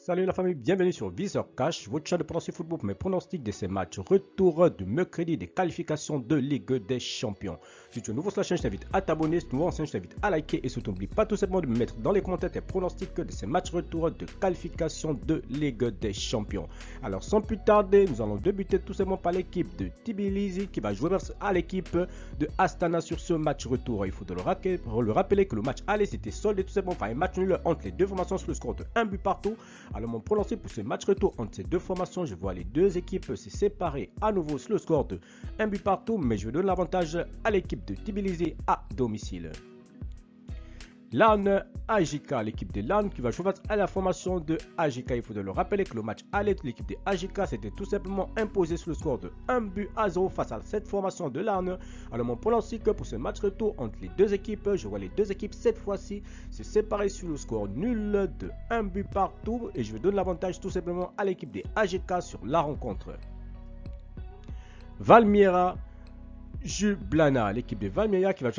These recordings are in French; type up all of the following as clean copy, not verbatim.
Salut la famille, bienvenue sur Viseur Cash, votre chat de pronostic football pour mes pronostics de ces matchs. Retour du mercredi des qualifications de Ligue des Champions. Si tu es nouveau sur la chaîne, je t'invite à t'abonner. Si tu es nouveau en chaîne, je t'invite à liker. Et surtout, n'oublie pas tout simplement de me mettre dans les commentaires tes pronostics de ces matchs retour de qualification de Ligue des Champions. Alors sans plus tarder, nous allons débuter tout simplement par l'équipe de Tbilisi qui va jouer à l'équipe de Astana sur ce match retour. Il faut le rappeler que le match aller s'était soldé tout simplement par un match nul entre les deux formations sur le score de 1 but partout. Alors mon pronostic pour ce match retour entre ces deux formations, je vois les deux équipes se séparer à nouveau sur le score de 1 but partout, mais je vais donner l'avantage à l'équipe de Tbilisi à domicile. LAN AJK, l'équipe de LAN qui va jouer face à la formation de AJK. Il faut le rappeler que le match aller de l'équipe de AJK s'était tout simplement imposé sur le score de 1 but à 0 face à cette formation de LAN. Alors mon pronostic pour ce match retour entre les deux équipes, je vois les deux équipes cette fois-ci se séparer sur le score nul de 1 but partout et je vais donner l'avantage tout simplement à l'équipe de AJK sur la rencontre. Valmiera Ljubljana, l'équipe de Valmiera qui va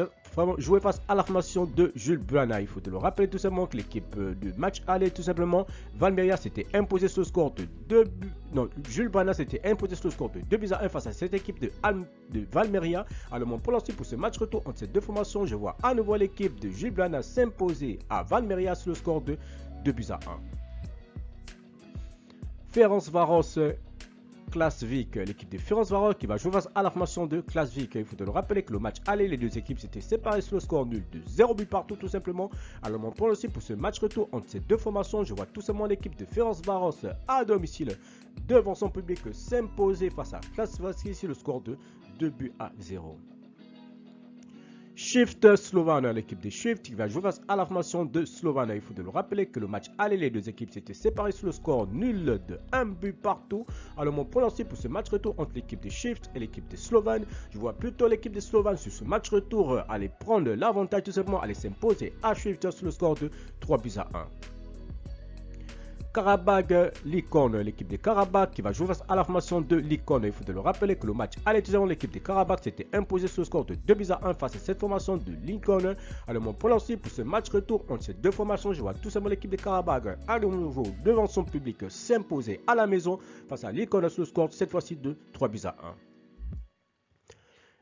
jouer face à la formation de Ljubljana. Il faut le rappeler tout simplement que l'équipe du match aller tout simplement, Valmiera s'était imposé sur le score de 2 buts. Non, Ljubljana s'était imposé sur le score de 2 buts à 1 face à cette équipe de Valmiera. Alors mon pronostic pour ce match retour entre ces deux formations, je vois à nouveau l'équipe de Ljubljana s'imposer à Valmiera sur le score de 2 buts à 1. Ferencváros Klaszvik, l'équipe de Ferencváros qui va jouer face à la formation de Klaszvik. Il faut le rappeler que le match aller, les deux équipes s'étaient séparées sur le score nul de 0 but partout tout simplement. Alors mon pronostic pour ce match retour entre ces deux formations, je vois tout simplement l'équipe de Ferencváros à domicile devant son public s'imposer face à Klaszvik sur le score de 2 buts à 0. Shift Slovan, l'équipe de Shift qui va jouer face à la formation de Slovan. Il faut le rappeler que le match aller, les deux équipes s'étaient séparées sur le score nul de 1 but partout. Alors mon pronostic pour ce match retour entre l'équipe de Shift et l'équipe de Slovan, je vois plutôt l'équipe de Slovan sur ce match retour aller prendre l'avantage tout simplement, aller s'imposer à Shift sur le score de 3 buts à 1. Karabag Likon, l'équipe de Karabag qui va jouer face à la formation de Likon. Il faut le rappeler que le match allait tout simplement, l'équipe de Karabag s'était imposée sur le score de 2 buts à 1 face à cette formation de Likon. Alors mon pronostic pour ce match retour entre ces deux formations, je vois tout simplement l'équipe de Karabag à nouveau devant son public s'imposer à la maison face à Likon sur le score cette fois-ci de 3 buts à 1.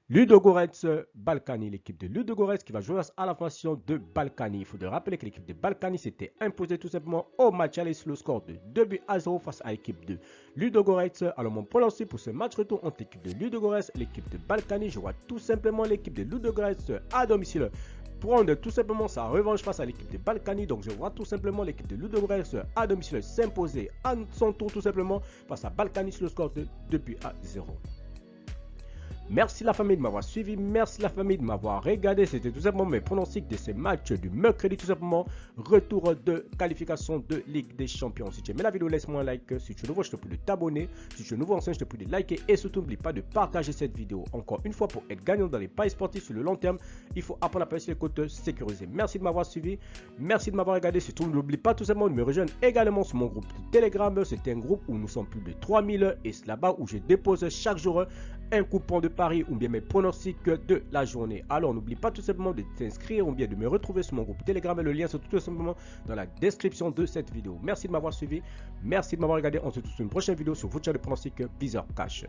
Ludogorets Balkany, l'équipe de Ludogorets qui va jouer à la formation de Balkany. Il faut rappeler que l'équipe de Balkany s'était imposée tout simplement au match aller sur le score de 2 buts à 0 face à l'équipe de Ludogorets. Alors mon pronostic pour ce match retour entre l'équipe de Ludogorets et l'équipe de Balkany, je vois tout simplement l'équipe de Ludogorets à domicile prendre tout simplement sa revanche face à l'équipe de Balkany. Donc je vois tout simplement l'équipe de Ludogorets à domicile s'imposer à son tour tout simplement face à Balkany sur le score de 2 buts à 0. Merci la famille de m'avoir suivi, merci la famille de m'avoir regardé. C'était tout simplement mes pronostics de ces matchs du mercredi, tout simplement retour de qualification de Ligue des Champions. Si tu aimais la vidéo, laisse-moi un like. Si tu es nouveau, je te prie de t'abonner. Si tu es nouveau ancien, je te prie de liker et surtout n'oublie pas de partager cette vidéo. Encore une fois, pour être gagnant dans les paris sportifs sur le long terme, il faut apprendre à passer les côtes sécurisées. Merci de m'avoir suivi, merci de m'avoir regardé. Surtout n'oublie pas tout simplement de me rejoindre également sur mon groupe de Telegram. C'est un groupe où nous sommes plus de 3000 et c'est là-bas où je dépose chaque jour un coupon de paris ou bien mes pronostics de la journée. Alors n'oublie pas tout simplement de t'inscrire ou bien de me retrouver sur mon groupe Telegram. Le lien se trouve tout simplement dans la description de cette vidéo. Merci de m'avoir suivi, merci de m'avoir regardé. On se retrouve sur une prochaine vidéo sur votre chaîne de pronostics Viseur Cash.